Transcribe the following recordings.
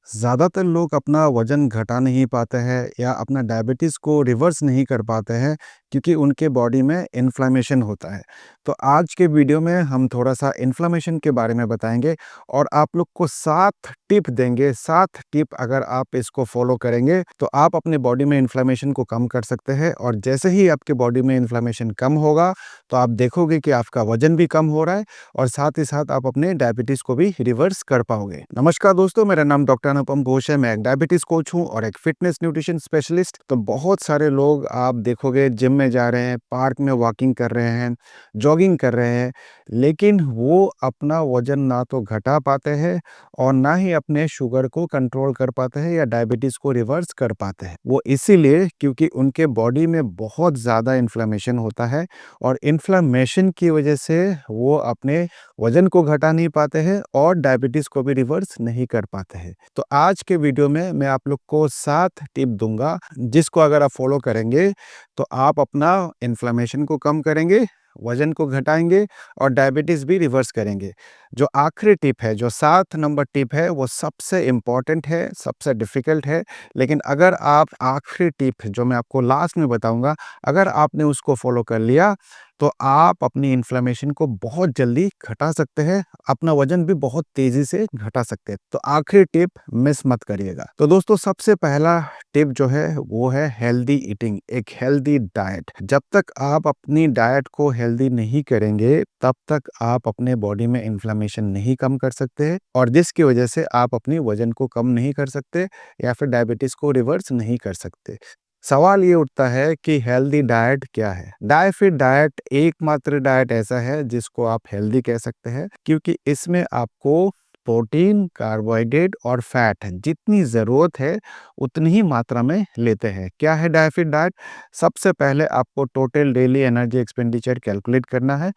ज़्यादातर लोग अपना वज़न घटा नहीं पाते हैं या अपना डायबिटीज़ को रिवर्स नहीं कर पाते हैं क्योंकि उनके बॉडी में इन्फ्लेमेशन होता है। तो आज के वीडियो में हम थोड़ा-सा इन्फ्लेमेशन के बारे में बताएँगे और आप लोग को 7 टिप देंगे। 7 टिप अगर आप इसको फ़ॉलो करेंगे तो आप अपने बॉडी में इन्फ्लेमेशन को कम कर सकते हैं और जैसे ही आपके बॉडी में इन्फ्लेमेशन कम होगा तो आप देखोगे कि आपका वज़न भी कम हो रहा है और साथ ही साथ आप अपने डायबिटीज़ को भी रिवर्स कर पाओगे। नमस्कार दोस्तों, मेरा नाम डॉक्टर अनुपम घोष है। मैं एक डायबिटीज़ कोच हूँ और एक फिटनेस न्यूट्रिशन स्पेशलिस्ट। तो बहुत सारे लोग आप देखोगे जिम में जा रहे हैं, पार्क में वॉकिंग कर रहे हैं, जॉगिंग कर रहे हैं, लेकिन वो अपना वज़न ना तो घटा पाते हैं और ना ही अपने शुगर को कंट्रोल कर पाते हैं या डायबिटीज़ को रिवर्स कर पाते हैं। वो इसीलिए क्योंकि उनके बॉडी में बहुत ज़्यादा इन्फ्लेमेशन होता है और इन्फ्लेमेशन की वजह से वो अपने वज़न को घटा नहीं पाते हैं और डायबिटीज़ को भी रिवर्स नहीं कर पाते हैं। तो आज के वीडियो में मैं आप लोग को 7 टिप दूँगा, जिसको अगर आप फ़ॉलो करेंगे, तो आप अपना इन्फ्लेमेशन को कम करेंगे, वज़न को घटाएँगे और डायबिटीज़ भी रिवर्स करेंगे। जो आखिरी टिप है, जो 7 नंबर टिप है, वो सबसे इम्पोर्टेंट है, सबसे डिफ़िकल्ट है, लेकिन अगर आप आखिरी टिप जो मैं आपको लास्ट में बताऊँगा, अगर आपने उसको फ़ॉलो कर लिया, तो आप अपनी इन्फ्लेमेशन को बहुत जल्दी घटा सकते हैं, अपना वज़न भी बहुत तेज़ी से घटा सकते हैं। तो आखिरी टिप मिस मत करिएगा। तो दोस्तों सबसे पहला टिप जो है वो है हेल्दी ईटिंग, एक हेल्दी डाइट। जब तक आप अपनी डाइट को हेल्दी नहीं करेंगे, तब तक आप अपने बॉडी में इन्फ्लेमेशन नहीं कम कर सकते और जिसकी वजह से आप अपनी वज़न को कम नहीं कर सकते या फिर डायबिटीज़ को रिवर्स नहीं कर सकते। सवाल ये उठता है कि हेल्दी डाइट क्या है? डायफिट डाइट एकमात्र डाइट ऐसा है जिसको आप हेल्दी कह सकते हैं क्योंकि इसमें आपको प्रोटीन, कार्बोहाइड्रेट और फैट जितनी ज़रूरत है उतनी ही मात्रा में लेते हैं। क्या है डायफिट डाइट? सबसे पहले आपको total daily energy expenditure calculate करना है।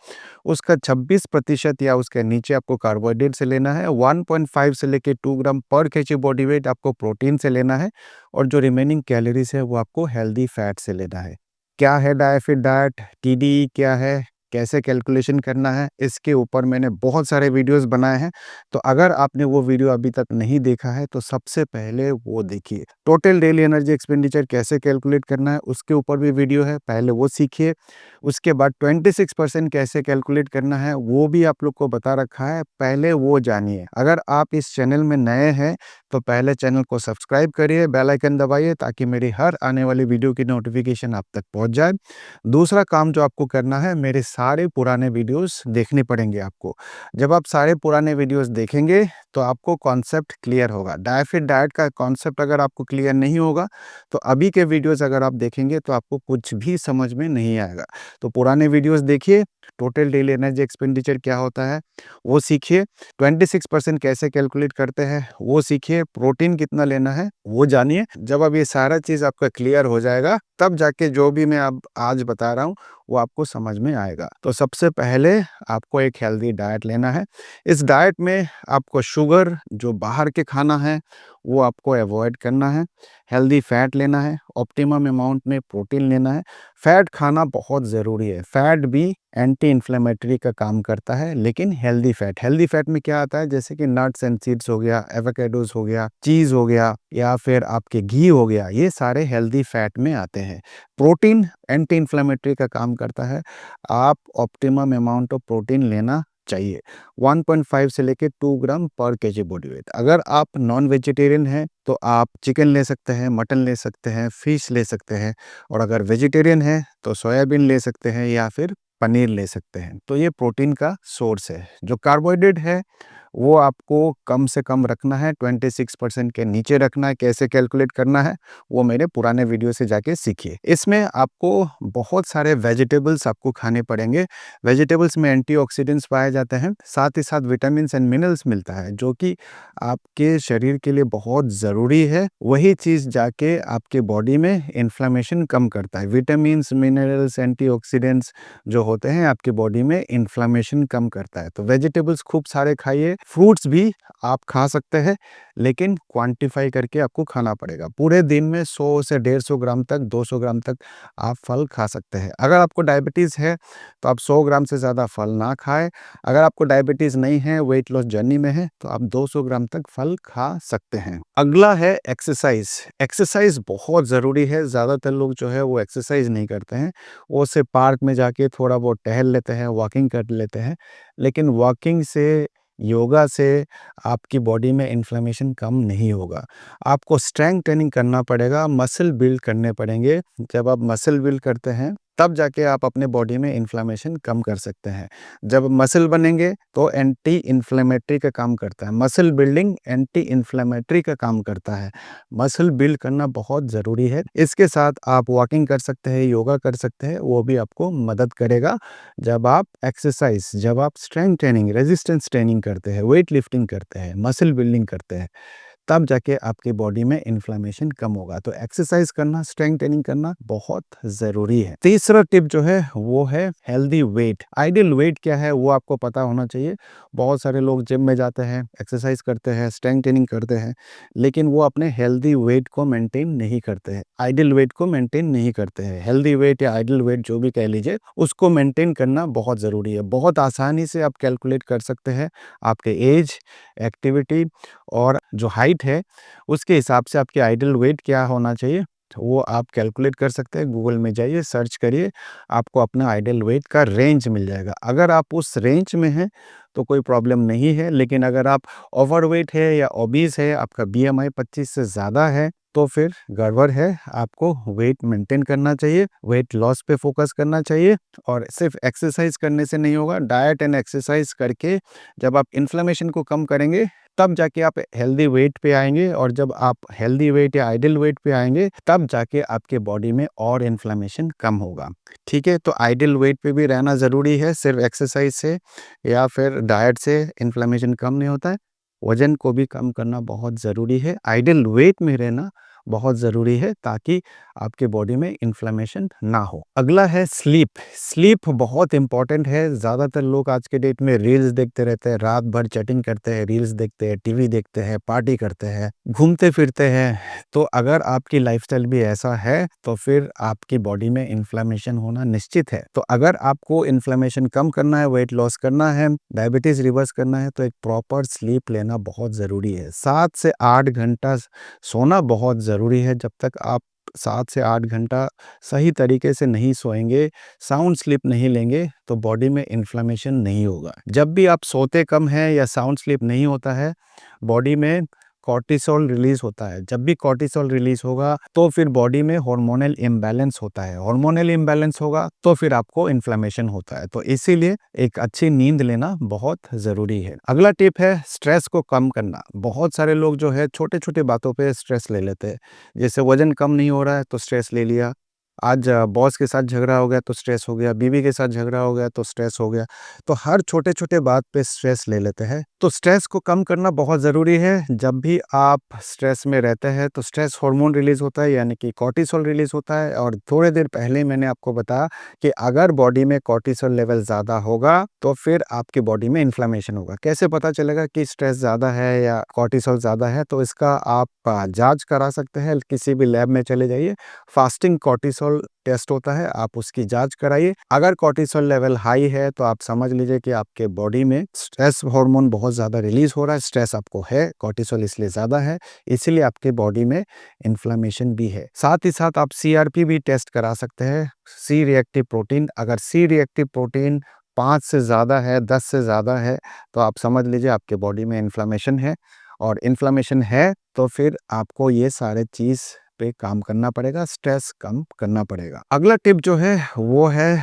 उसका 26% या उसके नीचे आपको कार्बोहाइड्रेट से लेना है। 1.5 से लेके 2 ग्राम पर केजी बॉडी वेट आपको प्रोटीन से लेना है और जो रिमेनिंग कैलोरीज है वो आपको हेल्दी फैट से लेना है। क्या है डायफिट डाइट? टीडीई क्या है? कैसे कैलकुलेशन करना है? इसके ऊपर मैंने बहुत सारे वीडियोस बनाए हैं। तो अगर आपने वो वीडियो अभी तक नहीं देखा है तो सबसे पहले वो देखिए। टोटल डेली एनर्जी एक्सपेंडिचर कैसे कैलकुलेट करना है उसके ऊपर भी वीडियो है, पहले वो सीखिए। उसके बाद 26% कैसे कैलकुलेट करना है वो भी आप लोग को बता रखा है, पहले वो जानिए। अगर आप इस चैनल में नए हैं तो पहले चैनल को सब्सक्राइब करिए, बेल आइकन दबाइए ताकि मेरी हर आने वाली वीडियो की नोटिफिकेशन आप तक पहुंच जाए। दूसरा काम जो आपको करना है, मेरे सारे पुराने वीडियोस देखने पड़ेंगे आपको। जब आप सारे पुराने वीडियोस देखेंगे तो आपको कॉन्सेप्ट क्लियर होगा। डायफिट डाइट का कॉन्सेप्ट अगर आपको क्लियर नहीं होगा तो अभी के वीडियोस अगर आप देखेंगे तो आपको कुछ भी समझ में नहीं आएगा। तो पुराने वीडियोस देखिए, टोटल डेली एनर्जी एक्सपेंडिचर क्या होता है वो सीखिए, 26% कैसे कैलकुलेट करते हैं वो सीखिए, प्रोटीन कितना लेना है वो जानिए। जब अब ये सारा चीज़ आपका क्लियर हो जाएगा तब जाके जो भी मैं अब आज बता रहा हूँ वो आपको समझ में आएगा। तो सबसे पहले आपको एक हेल्दी डाइट लेना है। इस डाइट में आपको शुगर, जो बाहर के खाना है वो आपको अवॉइड करना है। हेल्दी फैट लेना है, ऑप्टिमम अमाउंट में प्रोटीन लेना है। फैट खाना बहुत ज़रूरी है। फैट भी एंटी इन्फ्लेमेटरी का काम करता है, लेकिन हेल्दी फैट में क्या आता है, जैसे कि नट्स एंड सीड्स हो गया, एवोकाडोज हो गया, चीज़ हो गया या फिर आपके घी हो गया, ये सारे हेल्दी फैट में आते हैं। प्रोटीन एंटी इन्फ्लेमेटरी का काम करता है। आप ऑप्टिमम अमाउंट ऑफ प्रोटीन लेना चाहिए, 1.5 से लेके 2 ग्राम पर केजी बॉडी वेट। अगर आप नॉन वेजिटेरियन हैं तो आप चिकन ले सकते हैं, मटन ले सकते हैं, फिश ले सकते हैं और अगर वेजिटेरियन हैं तो सोयाबीन ले सकते हैं या फिर पनीर ले सकते हैं। तो ये प्रोटीन का सोर्स है। जो कार्बोहाइड्रेट है वो आपको कम से कम रखना है, 26% के नीचे रखना है। कैसे कैलकुलेट करना है वो मेरे पुराने वीडियो से जाके सीखिए। इसमें आपको बहुत सारे वेजिटेबल्स आपको खाने पड़ेंगे। वेजिटेबल्स में एंटीऑक्सीडेंट्स पाए जाते हैं, साथ ही साथ विटामिन्स एंड मिनरल्स मिलता है जो कि आपके शरीर के लिए बहुत ज़रूरी है। वही चीज़ जाके आपके बॉडी में इन्फ्लेमेशन कम करता है। विटामिन्स, मिनरल्स, एंटीऑक्सीडेंट्स जो होते हैं आपकी बॉडी में इन्फ्लेमेशन कम करता है। तो वेजिटेबल्स खूब सारे खाइए, फ्रूट्स भी आप खा सकते हैं, लेकिन क्वांटिफ़ाई करके आपको खाना पड़ेगा। पूरे दिन में 100 से 150 ग्राम तक, 200 ग्राम तक आप फल खा सकते हैं। अगर आपको डायबिटीज़ है, तो आप 100 ग्राम से ज़्यादा फल ना खाएँ। अगर आपको डायबिटीज़ नहीं है, वेट लॉस जर्नी में है, तो आप 200 ग्राम तक फल खा सकते हैं। अगला है एक्सरसाइज़। एक्सरसाइज़ बहुत ज़रूरी है। ज़्यादातर लोग जो है वो एक्सरसाइज़ नहीं करते हैं। वो सिर्फ़ पार्क में जाके थोड़ा बहुत टहल लेते हैं, वॉकिंग कर लेते हैं। लेकिन वॉकिंग से, योगा से आपकी बॉडी में इन्फ्लेमेशन कम नहीं होगा। आपको स्ट्रेंथ ट्रेनिंग करना पड़ेगा, मसल बिल्ड करने पड़ेंगे। जब आप मसल बिल्ड करते हैं, तब जाके आप अपने बॉडी में इन्फ्लेमेशन कम कर सकते हैं। जब मसल बनेंगे तो एंटी इन्फ्लेमेटरी का काम करता है। मसल बिल्डिंग एंटी इन्फ्लेमेटरी का काम करता है। मसल बिल्ड करना बहुत ज़रूरी है। इसके साथ आप वॉकिंग कर सकते हैं, योगा कर सकते हैं, वो भी आपको मदद करेगा। जब आप एक्सरसाइज, जब आप स्ट्रेंथ ट्रेनिंग, रेजिस्टेंस ट्रेनिंग करते हैं, वेट लिफ्टिंग करते हैं, मसल बिल्डिंग करते हैं, तब जाके आपकी बॉडी में इन्फ्लेमेशन कम होगा। तो एक्सरसाइज करना, स्ट्रेंथ ट्रेनिंग करना बहुत ज़रूरी है। तीसरा टिप जो है वो है हेल्दी वेट। आइडियल वेट क्या है वो आपको पता होना चाहिए। बहुत सारे लोग जिम में जाते हैं, एक्सरसाइज करते हैं, स्ट्रेंथ ट्रेनिंग करते हैं, लेकिन वो अपने हेल्दी वेट को मेंटेन नहीं करते हैं, आइडियल वेट को मेंटेन नहीं करते हैं। हेल्दी वेट या आइडियल वेट जो भी कह लीजिए, उसको मेंटेन करना बहुत ज़रूरी है। बहुत आसानी से आप कैलकुलेट कर सकते हैं आपके एज, एक्टिविटी और जो हाइट है, उसके हिसाब से आपकी आइडियल वेट क्या होना चाहिए, तो वो आप कैलकुलेट कर सकते हैं। गूगल में जाइए, सर्च करिए, आपको अपना आइडियल वेट का रेंज मिल जाएगा। अगर आप उस रेंज में हैं, तो कोई प्रॉब्लम नहीं है, लेकिन अगर आप ओवरवेट है या ओबीज़ है, आपका बीएमआई 25 से ज़्यादा है, तो फिर गड़बड़ है। आपको वेट मेंटेन करना चाहिए, वेट लॉस पे फोकस करना चाहिए और सिर्फ एक्सरसाइज करने से नहीं होगा। डाइट एंड एक्सरसाइज करके जब आप इन्फ्लेमेशन को कम करेंगे, तब जाके आप हेल्दी वेट पे आएँगे और जब आप हेल्दी वेट या आइडियल वेट पे आएँगे, तब जाके आपके बॉडी में और इन्फ्लेमेशन कम होगा। ठीक है? तो आइडियल वेट पे भी रहना ज़रूरी है, सिर्फ एक्सरसाइज से या फिर डाइट से इन्फ्लेमेशन कम नहीं होता है। वज़न को भी कम करना बहुत ज़रूरी है। आइडियल वेट में रहना बहुत ज़रूरी है, ताकि आपके बॉडी में इन्फ्लेमेशन ना हो। अगला है स्लीप। स्लीप बहुत इम्पोर्टेंट है। ज़्यादातर लोग आज के डेट में रील्स देखते रहते हैं, रात भर चैटिंग करते हैं, रील्स देखते हैं, टीवी देखते हैं, पार्टी करते हैं, घूमते-फिरते हैं। तो अगर आपकी लाइफ़स्टाइल भी ऐसा है, तो फिर आपकी बॉडी में इन्फ्लेमेशन होना निश्चित है। तो अगर आपको इन्फ्लेमेशन कम करना है, वेट लॉस करना है, डायबिटीज़ रिवर्स करना है, तो एक प्रॉपर स्लीप लेना बहुत ज़रूरी है। 7 से 8 घंटा सोना बहुत ज़रूरी है। जब तक आप 7 से 8 घंटा सही तरीके से नहीं सोएँगे, साउंड स्लीप नहीं लेंगे, तो बॉडी में इन्फ्लेमेशन नहीं होगा। जब भी आप सोते कम हैं या साउंड स्लीप नहीं होता है, बॉडी में कॉर्टिसोल रिलीज़ होता है। जब भी कॉर्टिसोल रिलीज़ होगा, तो फिर बॉडी में हार्मोनल इम्बैलेंस होता है। हार्मोनल इम्बैलेंस होगा, तो फिर आपको इन्फ्लेमेशन होता है। तो इसीलिए एक अच्छी नींद लेना बहुत ज़रूरी है। अगला टिप है स्ट्रेस को कम करना। बहुत सारे लोग जो है छोटे-छोटे बातों पे स्ट्रेस ले लेते हैं। जैसे वज़न कम नहीं हो रहा है, तो स्ट्रेस ले लिया। आज बॉस के साथ झगड़ा हो गया तो स्ट्रेस हो गया, बीवी के साथ झगड़ा हो गया तो स्ट्रेस हो गया। तो हर छोटे-छोटे बात पे स्ट्रेस ले लेते हैं। तो स्ट्रेस को कम करना बहुत ज़रूरी है। जब भी आप स्ट्रेस में रहते हैं, तो स्ट्रेस हार्मोन रिलीज़ होता है, यानी कि कॉर्टिसोल रिलीज़ होता है। और थोड़ी देर पहले मैंने आपको बताया कि अगर बॉडी में कॉर्टिसोल लेवल ज़्यादा होगा, तो फिर आपकी बॉडी में इन्फ्लेमेशन होगा। कैसे पता चलेगा कि स्ट्रेस ज़्यादा है या कॉर्टिसोल ज़्यादा है? तो इसका आप जाँच करा सकते हैं। किसी भी लैब में चले जाइए, फास्टिंग कॉर्टिसोल टेस्ट होता है, आप उसकी जाँच कराइए। अगर कॉर्टिसोल लेवल हाई है, तो आप समझ लीजिए कि आपके बॉडी में स्ट्रेस हार्मोन बहुत ज़्यादा रिलीज़ हो रहा है। स्ट्रेस आपको है, कॉर्टिसोल इसलिए ज़्यादा है, इसीलिए आपके बॉडी में इन्फ्लेमेशन भी है। साथ ही साथ आप सीआरपी भी टेस्ट करा सकते हैं, सी रिएक्टिव प्रोटीन। अगर सी रिएक्टिव प्रोटीन 5 से ज़्यादा है, 10 से ज़्यादा है, तो आप समझ लीजिए आपके बॉडी में इन्फ्लेमेशन है। और इन्फ्लेमेशन है, तो फिर आपको ये सारे चीज़ पे काम करना पड़ेगा, स्ट्रेस कम करना पड़ेगा। अगला टिप जो है वो है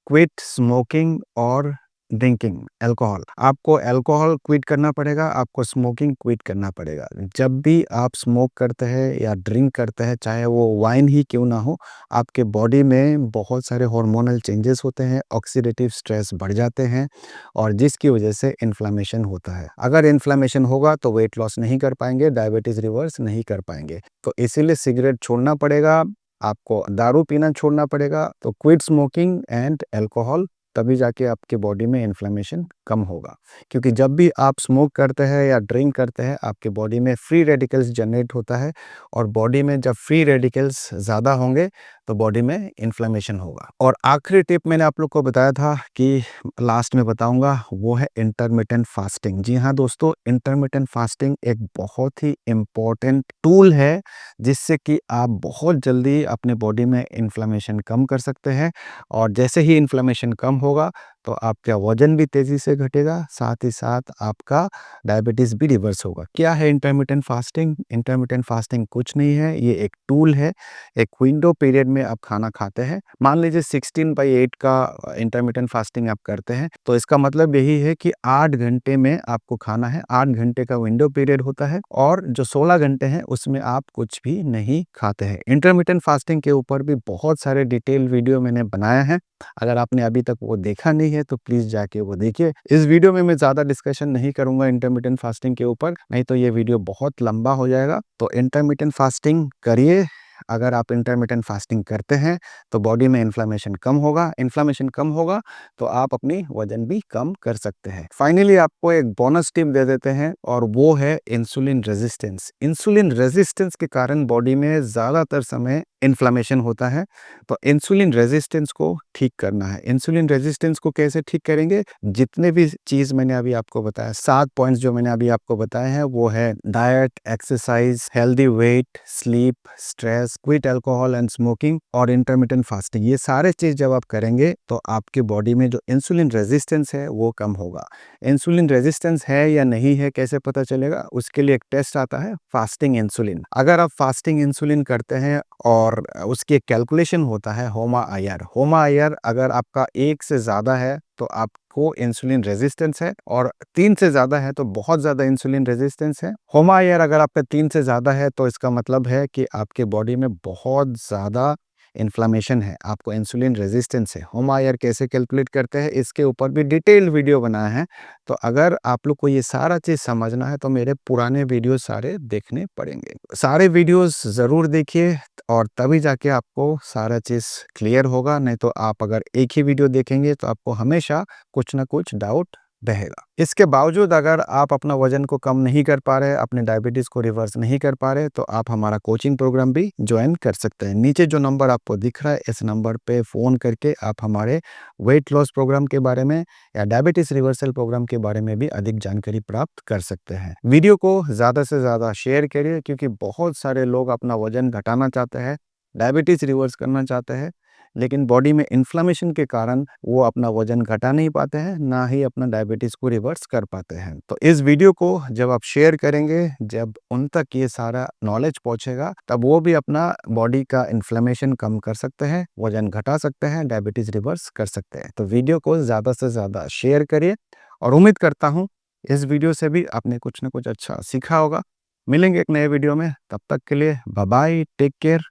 क्विट स्मोकिंग और ड्रिंकिंग अल्कोहल। आपको अल्कोहल क्विट करना पड़ेगा, आपको स्मोकिंग क्विट करना पड़ेगा। जब भी आप स्मोक करते हैं या ड्रिंक करते हैं, चाहे वो वाइन ही क्यों ना हो, आपके बॉडी में बहुत सारे हार्मोनल चेंजेस होते हैं, ऑक्सीडेटिव स्ट्रेस बढ़ जाते हैं और जिसकी वजह से इन्फ्लेमेशन होता है। अगर इन्फ्लेमेशन होगा तो वेट लॉस नहीं कर पाएँगे, डायबिटीज़ रिवर्स नहीं कर पाएँगे। तो इसीलिए सिगरेट छोड़ना पड़ेगा, आपको दारू पीना छोड़ना पड़ेगा। तो क्विट स्मोकिंग एंड अल्कोहल, तभी जाके आपके बॉडी में इन्फ्लेमेशन कम होगा। क्योंकि जब भी आप स्मोक करते हैं या ड्रिंक करते हैं, आपके बॉडी में फ्री रेडिकल्स जनरेट होता है, और बॉडी में जब फ्री रेडिकल्स ज़्यादा होंगे तो बॉडी में इन्फ्लेमेशन होगा। और आखिरी टिप मैंने आप लोग को बताया था कि लास्ट में बताऊंगा, वो है इंटरमिटेंट फास्टिंग। जी हाँ दोस्तों, इंटरमिटेंट फास्टिंग एक बहुत ही इम्पोर्टेंट टूल है, जिससे कि आप बहुत जल्दी अपने बॉडी में इन्फ्लेमेशन कम कर सकते हैं। और जैसे ही इन्फ्लेमेशन कम होगा तो आपका वजन भी तेज़ी से घटेगा, साथ ही साथ आपका डायबिटीज़ भी रिवर्स होगा। क्या है इंटरमिटेंट फास्टिंग? इंटरमिटेंट फास्टिंग कुछ नहीं है, ये एक टूल है। एक विंडो पीरियड में आप खाना खाते हैं। मान लीजिए 16/8 का इंटरमिटेंट फास्टिंग आप करते हैं, तो इसका मतलब यही है कि 8 घंटे में आपको खाना है। 8 घंटे का विंडो पीरियड होता है, और जो 16 घंटे हैं उसमें आप कुछ भी नहीं खाते हैं। इंटरमिटेंट फास्टिंग के ऊपर भी बहुत सारे डिटेल वीडियो मैंने बनाया है। अगर आपने अभी तक वो देखा नहीं है तो प्लीज़ जाके वो देखिए। इस वीडियो में मैं ज़्यादा डिस्कशन नहीं करूँगा इंटरमिटेंट फास्टिंग के ऊपर, नहीं तो ये वीडियो बहुत लंबा हो जाएगा। तो इंटरमिटेंट फास्टिंग करिए। अगर आप इंटरमिटेंट फास्टिंग करते हैं तो बॉडी में इन्फ्लेमेशन कम होगा। इन्फ्लेमेशन कम होगा तो आप अपनी वजन भी कम कर सकते हैं। फाइनली आपको एक बोनस टिप दे देते हैं, और वो है इंसुलिन रेजिस्टेंस। इंसुलिन रेजिस्टेंस के कारण बॉडी में ज़्यादातर समय इन्फ्लेमेशन होता है। तो इंसुलिन रेजिस्टेंस को ठीक करना है। इंसुलिन रेजिस्टेंस को कैसे ठीक करेंगे? जितने भी चीज़ मैंने अभी आपको बताया, 7 पॉइंट्स जो मैंने अभी आपको बताए हैं, वो है diet, exercise, healthy weight, sleep, stress, quit alcohol and smoking और इंटरमिटेंट फास्टिंग। ये सारे चीज़ जब आप करेंगे तो आपके बॉडी में जो इंसुलिन रेजिस्टेंस है वो कम होगा। इंसुलिन रेजिस्टेंस है या नहीं है कैसे पता चलेगा? उसके लिए एक टेस्ट आता है, फास्टिंग इंसुलिन। अगर आप फास्टिंग इंसुलिन करते हैं और उसकी एक कैलकुलेशन होता है HOMA-IR। HOMA-IR अगर आपका 1 से ज़्यादा है तो आपको इंसुलिन रेजिस्टेंस है, और 3 से ज़्यादा है तो बहुत ज़्यादा इंसुलिन रेजिस्टेंस है। HOMA-IR अगर आपका 3 से ज़्यादा है तो इसका मतलब है कि आपके बॉडी में बहुत ज़्यादा इन्फ्लेमेशन है, आपको इंसुलिन रेजिस्टेंस है। HOMA-IR कैसे कैलकुलेट करते हैं, इसके ऊपर भी डिटेल वीडियो बनाया है। तो अगर आप लोग को ये सारा चीज़ समझना है तो मेरे पुराने वीडियो सारे देखने पड़ेंगे। सारे वीडियोस ज़रूर देखिए, और तभी जाके आपको सारा चीज़ क्लियर होगा। नहीं तो आप अगर एक ही वीडियो देखेंगे तो आपको हमेशा कुछ ना कुछ डाउट रहेगा। इसके बावजूद अगर आप अपना वजन को कम नहीं कर पा रहे, अपने डायबिटीज़ को रिवर्स नहीं कर पा रहे, तो आप हमारा कोचिंग प्रोग्राम भी ज्वाइन कर सकते हैं। नीचे जो नंबर आपको दिख रहा है, इस नंबर पे फ़ोन करके आप हमारे वेट लॉस प्रोग्राम के बारे में या डायबिटीज़ रिवर्सल प्रोग्राम के बारे में भी अधिक जानकारी प्राप्त कर सकते हैं। वीडियो को ज़्यादा से ज़्यादा शेयर करिए, क्योंकि बहुत सारे लोग अपना वजन घटाना चाहते हैं, डायबिटीज़ रिवर्स करना चाहते हैं, लेकिन बॉडी में इन्फ्लेमेशन के कारण वो अपना वजन घटा नहीं पाते हैं, ना ही अपना डायबिटीज़ को रिवर्स कर पाते हैं। तो इस वीडियो को जब आप शेयर करेंगे, जब उन तक ये सारा नॉलेज पहुंचेगा, तब वो भी अपना बॉडी का इन्फ्लेमेशन कम कर सकते हैं, वजन घटा सकते हैं, डायबिटीज़ रिवर्स कर सकते हैं। तो वीडियो को ज़्यादा से ज़्यादा शेयर करिए, और उम्मीद करता हूँ इस वीडियो से भी आपने कुछ ना कुछ अच्छा सीखा होगा। मिलेंगे एक नए वीडियो में, तब तक के लिए बाय बाय, टेक केयर,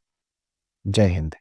जय हिंद।